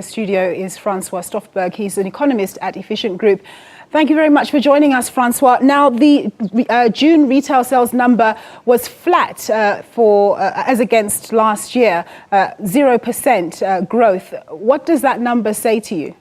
Studio is Francois Stoffberg. He's an economist at Efficient Group. Thank you very much for joining us, Francois. Now, the June retail sales number was flat as against last year, 0% growth. What does that number say to you?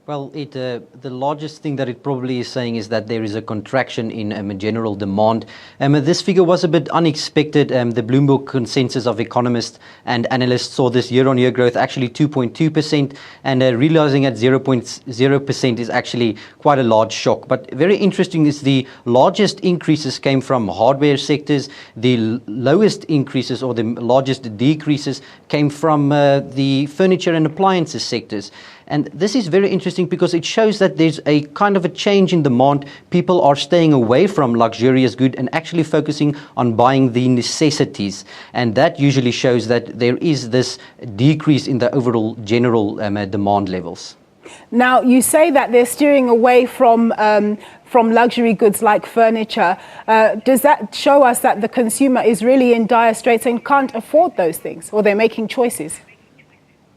Well, the largest thing that it probably is saying is that there is a contraction in general demand. This figure was a bit unexpected. The Bloomberg consensus of economists and analysts saw this year-on-year growth actually 2.2%, and realizing at 0.0% is actually quite a large shock. But very interesting is the largest increases came from hardware sectors. The lowest increases or the largest decreases came from the furniture and appliances sectors. And this is very interesting because it shows that there's a kind of a change in demand. People are staying away from luxurious goods and actually focusing on buying the necessities. And that usually shows that there is this decrease in the overall general demand levels. Now, you say that they're steering away from luxury goods like furniture. Does that show us that the consumer is really in dire straits and can't afford those things, or they're making choices?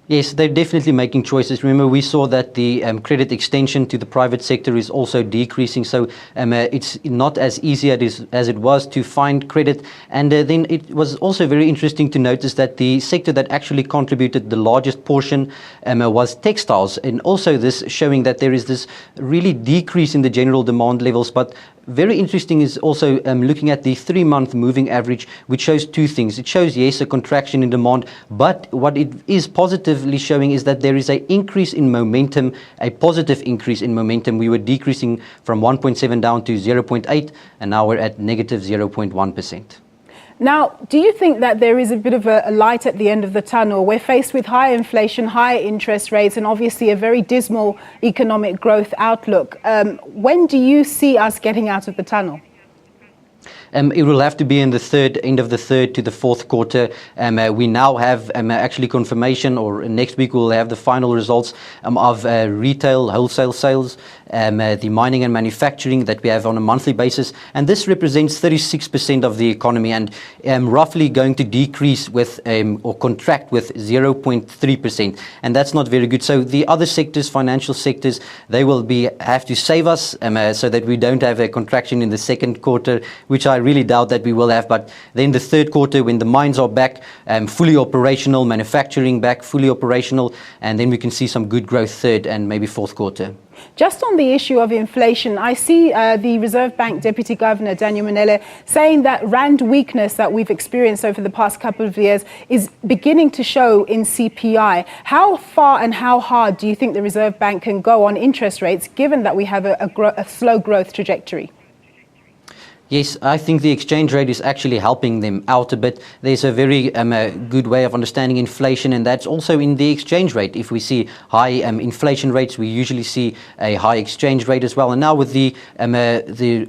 Yes, they're definitely making choices. Remember, we saw that the credit extension to the private sector is also decreasing. So it's not as easy as it was to find credit. And then it was also very interesting to notice that the sector that actually contributed the largest portion was textiles. And also this showing that there is this really decrease in the general demand levels. But very interesting is also looking at the 3-month moving average, which shows two things. It shows, yes, a contraction in demand, but what it is positively showing is that there is an increase in momentum, a positive increase in momentum. We were decreasing from 1.7 down to 0.8, and now we're at negative 0.1%. Now, do you think that there is a bit of a light at the end of the tunnel? We're faced with high inflation, high interest rates, and obviously a very dismal economic growth outlook. When do you see us getting out of the tunnel? It will have to be in the end of the third to the fourth quarter. We now have actually confirmation, or next week we'll have the final results of retail wholesale sales, the mining and manufacturing that we have on a monthly basis. And this represents 36% of the economy and roughly going to decrease with or contract with 0.3%. And that's not very good. So the other sectors, financial sectors, they will have to save us so that we don't have a contraction in the second quarter, which I really doubt that we will have. But then the third quarter, when the mines are back, fully operational, manufacturing back, fully operational, and then we can see some good growth third and maybe fourth quarter. Just on the issue of inflation, I see the Reserve Bank Deputy Governor, Daniel Manele, saying that rand weakness that we've experienced over the past couple of years is beginning to show in CPI. How far and how hard do you think the Reserve Bank can go on interest rates, given that we have a slow growth trajectory? Yes, I think the exchange rate is actually helping them out a bit. There's a very good way of understanding inflation, and that's also in the exchange rate. If we see high inflation rates, we usually see a high exchange rate as well. And now with the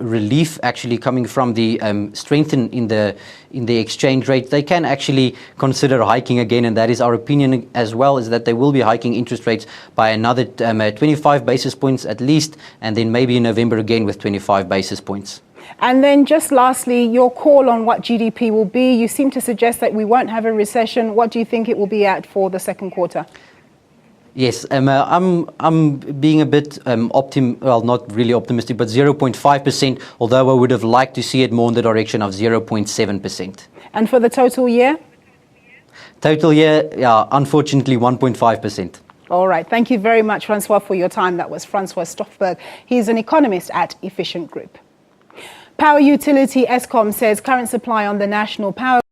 relief actually coming from the strengthen in the exchange rate, they can actually consider hiking again, and that is our opinion as well, is that they will be hiking interest rates by another 25 basis points at least, and then maybe in November again with 25 basis points. And then just lastly, your call on what GDP will be. You seem to suggest that we won't have a recession. What do you think it will be at for the second quarter? Yes, I'm being a bit well, not really optimistic, but 0.5%, although I would have liked to see it more in the direction of 0.7%. And for the total year? Total year, yeah, unfortunately 1.5%. All right. Thank you very much, Francois, for your time. That was Francois Stoffberg. He's an economist at Efficient Group. Power utility Eskom says current supply on the national power